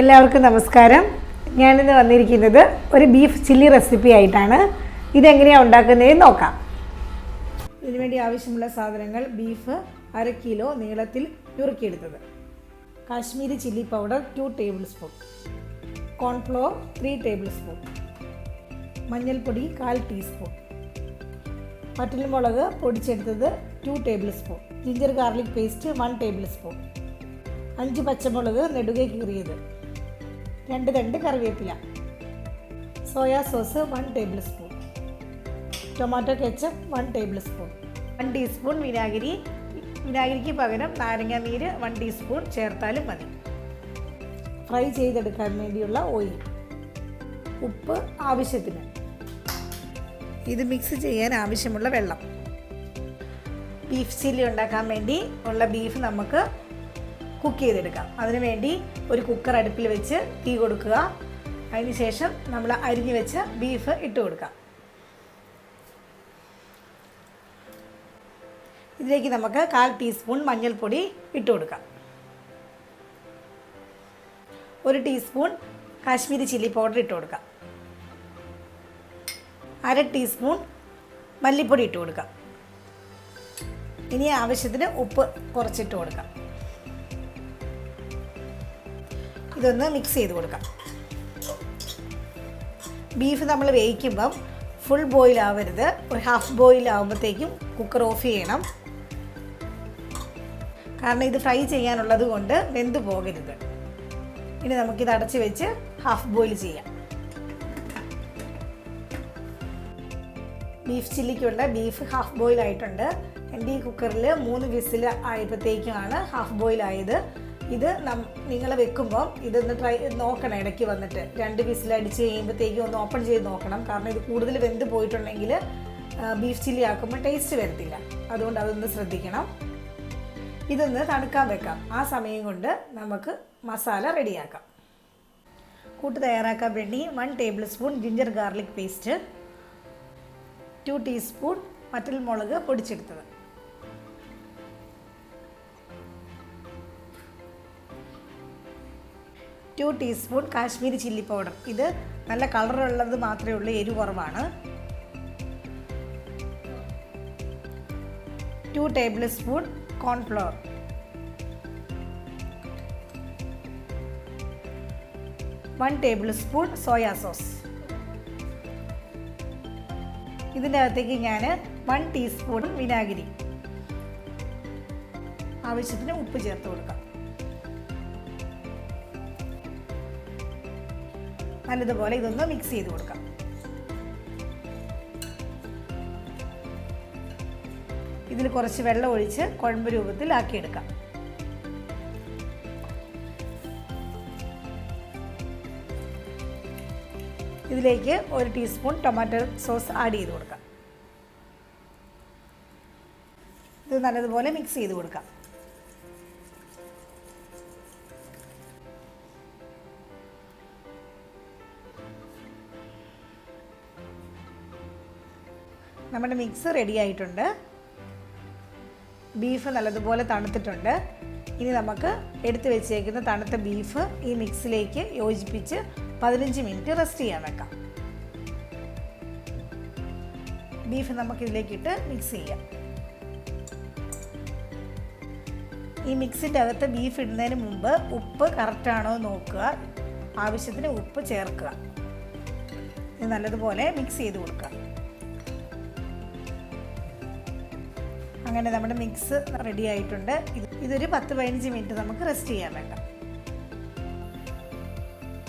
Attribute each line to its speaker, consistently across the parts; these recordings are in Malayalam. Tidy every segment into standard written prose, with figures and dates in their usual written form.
Speaker 1: എല്ലാവർക്കും നമസ്കാരം. ഞാനിന്ന് വന്നിരിക്കുന്നത് ഒരു ബീഫ് ചില്ലി റെസിപ്പി ആയിട്ടാണ്. ഇതെങ്ങനെയാണ് ഉണ്ടാക്കുന്നതെന്ന് നോക്കാം. ഇതിനുവേണ്ടി ആവശ്യമുള്ള സാധനങ്ങൾ: ബീഫ് 1/2 കിലോ നീളത്തിൽ നുറുക്കിയെടുത്തത്, Kashmiri chilli powder 2 table spoon, cornflour 3 table spoon, മഞ്ഞൾപ്പൊടി 1/4 ടീസ്പൂൺ, വറ്റൽമുളക് പൊടിച്ചെടുത്തത് 2 table spoon, ginger garlic paste 1 table spoon, 5 പച്ചമുളക് നെടുകെ കീറിയത്, 2 തണ്ട് കറിവേപ്പില, soya sauce 1 table spoon, tomato ketchup 1 table spoon, 1 teaspoon വിനാഗിരി. വിനാഗിരിക്ക് പകരം നാരങ്ങ നീര് 1 ടീസ്പൂൺ ചേർത്താലും മതി. ഫ്രൈ ചെയ്തെടുക്കാൻ വേണ്ടിയുള്ള ഓയിൽ, ഉപ്പ് ആവശ്യത്തിന്. ഇത് മിക്സ് ചെയ്യാൻ ആവശ്യമുള്ള വെള്ളം. ബീഫ് ചില്ലി ഉണ്ടാക്കാൻ വേണ്ടി ഉള്ള ബീഫ് നമുക്ക് കുക്ക് ചെയ്തെടുക്കാം. അതിനുവേണ്ടി ഒരു കുക്കർ അടുപ്പിൽ വെച്ച് തീ കൊടുക്കുക. അതിനുശേഷം നമ്മൾ അരിഞ്ഞു വെച്ച ബീഫ് ഇട്ട് കൊടുക്കാം. ഇതിലേക്ക് നമുക്ക് 1/4 ടീസ്പൂൺ മഞ്ഞൾപ്പൊടി ഇട്ട് കൊടുക്കാം. 1 ടീസ്പൂൺ കാശ്മീരി ചില്ലി പൗഡർ ഇട്ട് കൊടുക്കാം. 1/2 ടീസ്പൂൺ മല്ലിപ്പൊടി ഇട്ട് കൊടുക്കാം. ഇനി ആവശ്യത്തിന് ഉപ്പ് കുറച്ചിട്ട് കൊടുക്കാം. ഇതൊന്ന് മിക്സ് ചെയ്ത് കൊടുക്കാം. ബീഫ് നമ്മൾ വേവിക്കുമ്പം ഫുൾ ബോയിൽ ആവരുത്, ഒരു ഹാഫ് ബോയിൽ ആകുമ്പോഴത്തേക്കും കുക്കർ ഓഫ് ചെയ്യണം. കാരണം ഇത് ഫ്രൈ ചെയ്യാനുള്ളത് കൊണ്ട് വെന്ത് പോകരുത്. ഇനി നമുക്കിത് അടച്ച് വെച്ച് ഹാഫ് ബോയിൽ ചെയ്യാം. ബീഫ് ചില്ലിക്കുള്ള ബീഫ് ഹാഫ് ബോയിൽ ആയിട്ടുണ്ട്. എൻ്റെ ഈ കുക്കറിൽ 3 വിസിൽ ആയപ്പോഴത്തേക്കുമാണ് ഹാഫ് ബോയിൽ ആയത്. ഇത് നിങ്ങൾ വെക്കുമ്പം ഇതൊന്ന് ട്രൈ നോക്കണം. ഇടയ്ക്ക് വന്നിട്ട് 2 വിസിൽ അടിച്ച് കഴിയുമ്പോഴത്തേക്കും ഒന്ന് ഓപ്പൺ ചെയ്ത് നോക്കണം. കാരണം ഇത് കൂടുതൽ വെന്ത് പോയിട്ടുണ്ടെങ്കിൽ ബീഫ് ചില്ലി ആക്കുമ്പോൾ ടേസ്റ്റ് വരത്തില്ല. അതുകൊണ്ട് അതൊന്ന് ശ്രദ്ധിക്കണം. ഇതൊന്ന് തണുക്കാൻ വെക്കാം. ആ സമയം കൊണ്ട് നമുക്ക് മസാല റെഡിയാക്കാം. കൂട്ട് തയ്യാറാക്കാൻ വേണ്ടി 1 table spoon ginger garlic paste, 2 teaspoon വറ്റൽമുളക് പൊടിച്ചെടുത്തത്, 2 ടീസ്പൂൺ കാശ്മീരി ചില്ലി പൗഡർ. ഇത് നല്ല കളറുള്ളത് മാത്രമേ ഉള്ളൂ, എരിവ് കുറവാണ്. 2 table spoon cornflour, 1 table spoon soya sauce. ഇതിൻ്റെ അകത്തേക്ക് ഞാൻ 1 ടീസ്പൂൺ വിനാഗിരി, ആവശ്യത്തിന് ഉപ്പ് ചേർത്ത് കൊടുക്കാം. നല്ലതുപോലെ ഇതൊന്ന് മിക്സ് ചെയ്ത് കൊടുക്കാം. ഇതിൽ കുറച്ച് വെള്ളം ഒഴിച്ച് കുഴമ്പ് രൂപത്തിൽ ആക്കിയെടുക്കാം. ഇതിലേക്ക് 1 ടീസ്പൂൺ ടൊമാറ്റോ സോസ് ആഡ് ചെയ്ത് കൊടുക്കാം. ഇത് നല്ലതുപോലെ മിക്സ് ചെയ്ത് കൊടുക്കാം. നമ്മുടെ മിക്സ് റെഡി ആയിട്ടുണ്ട്. ബീഫ് നല്ലതുപോലെ തണുത്തിട്ടുണ്ട്. ഇനി നമുക്ക് എടുത്തു വെച്ചേക്കുന്ന തണുത്ത ബീഫ് ഈ മിക്സിലേക്ക് യോജിപ്പിച്ച് 15 മിനിറ്റ് റെസ്റ്റ് ചെയ്യാൻ വെക്കാം. ബീഫ് നമുക്കിതിലേക്കിട്ട് മിക്സ് ചെയ്യാം. ഈ മിക്സിൻ്റെ അകത്ത് ബീഫ് ഇടുന്നതിന് മുമ്പ് ഉപ്പ് കറക്റ്റാണോ നോക്കുക. ആവശ്യത്തിന് ഉപ്പ് ചേർക്കുക. ഇത് നല്ലതുപോലെ മിക്സ് ചെയ്ത് കൊടുക്കുക. അങ്ങനെ നമ്മുടെ മിക്സ് റെഡി ആയിട്ടുണ്ട്. ഇതൊരു 10-15 മിനിറ്റ് നമുക്ക് റെസ്റ്റ് ചെയ്യാൻ വെക്കാം.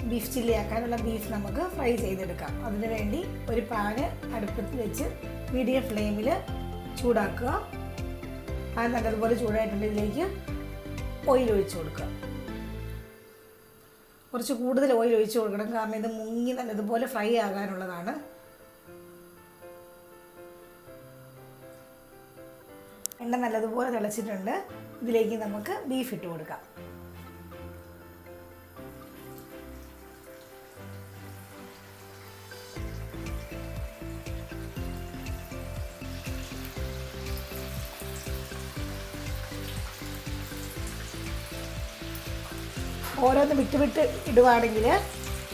Speaker 1: ബീഫ് ചില്ലി ആക്കാനുള്ള ബീഫ് നമുക്ക് ഫ്രൈ ചെയ്തെടുക്കാം. അതിനു വേണ്ടി ഒരു പാന് അടുപ്പത്ത് വെച്ച് മീഡിയം ഫ്ലെയിമിൽ ചൂടാക്കുക. പാൻ നല്ലതുപോലെ ചൂടായിട്ടുണ്ട്. ഇതിലേക്ക് ഓയിൽ ഒഴിച്ച് കൊടുക്കുക. കുറച്ച് കൂടുതൽ ഓയിൽ ഒഴിച്ച് കൊടുക്കണം, കാരണം ഇത് മുങ്ങി നല്ലതുപോലെ ഫ്രൈ ആകാനുള്ളതാണ്. എണ്ണ നല്ലതുപോലെ തിളച്ചിട്ടുണ്ട്. ഇതിലേക്ക് നമുക്ക് ബീഫ് ഇട്ട് കൊടുക്കാം. ഓരോന്ന് വിട്ട് വിട്ട് ഇടുവാണെങ്കിൽ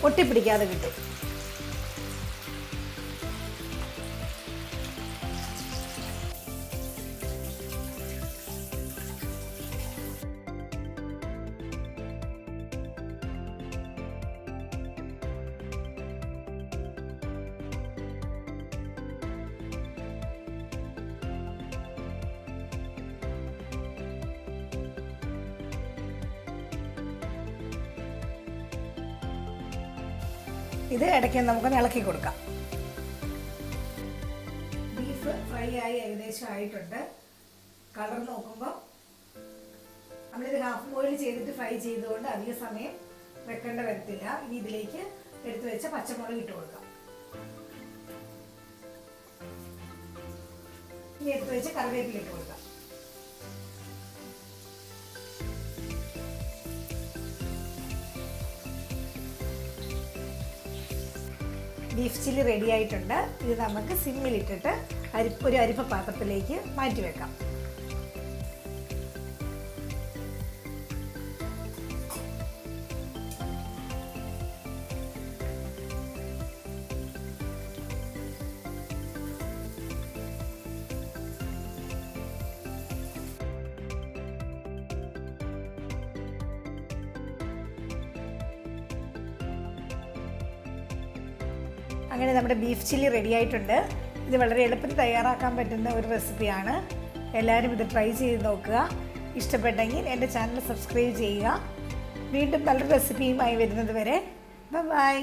Speaker 1: ഒട്ടിപ്പിടിക്കാതെ കിട്ടും. ഇത് ഇടയ്ക്ക് നമുക്ക് ഇളക്കി കൊടുക്കാം. ബീഫ് ഫ്രൈ ആയി ഏകദേശം ആയിട്ടുണ്ട്. കളർ നോക്കുമ്പോൾ നമ്മളിത് ഹാഫ് ബോയിൽ ചെയ്തിട്ട് ഫ്രൈ ചെയ്തുകൊണ്ട് അധിക സമയം വെക്കേണ്ട വരത്തില്ല. ഇനി ഇതിലേക്ക് എടുത്തു വെച്ച പച്ചമുളക് ഇട്ട് കൊടുക്കാം. ഇനി എടുത്തു വെച്ച് കറിവേപ്പില ഇട്ട് കൊടുക്കാം. ബീഫ് ചില്ലി റെഡി ആയിട്ടുണ്ട്. ഇത് നമുക്ക് സിമ്മിലിട്ടിട്ട് ഒരു അരിപ്പ പാത്രത്തിലേക്ക് മാറ്റി വെക്കാം. അങ്ങനെ നമ്മുടെ ബീഫ് ചില്ലി റെഡി ആയിട്ടുണ്ട്. ഇത് വളരെ എളുപ്പത്തിൽ തയ്യാറാക്കാൻ പറ്റുന്ന ഒരു റെസിപ്പിയാണ്. എല്ലാവരും ഇത് ട്രൈ ചെയ്ത് നോക്കുക. ഇഷ്ടപ്പെട്ടെങ്കിൽ എൻ്റെ ചാനൽ സബ്സ്ക്രൈബ് ചെയ്യുക. വീണ്ടും നല്ലൊരു റെസിപ്പിയുമായി വരുന്നത് വരെ ബൈ.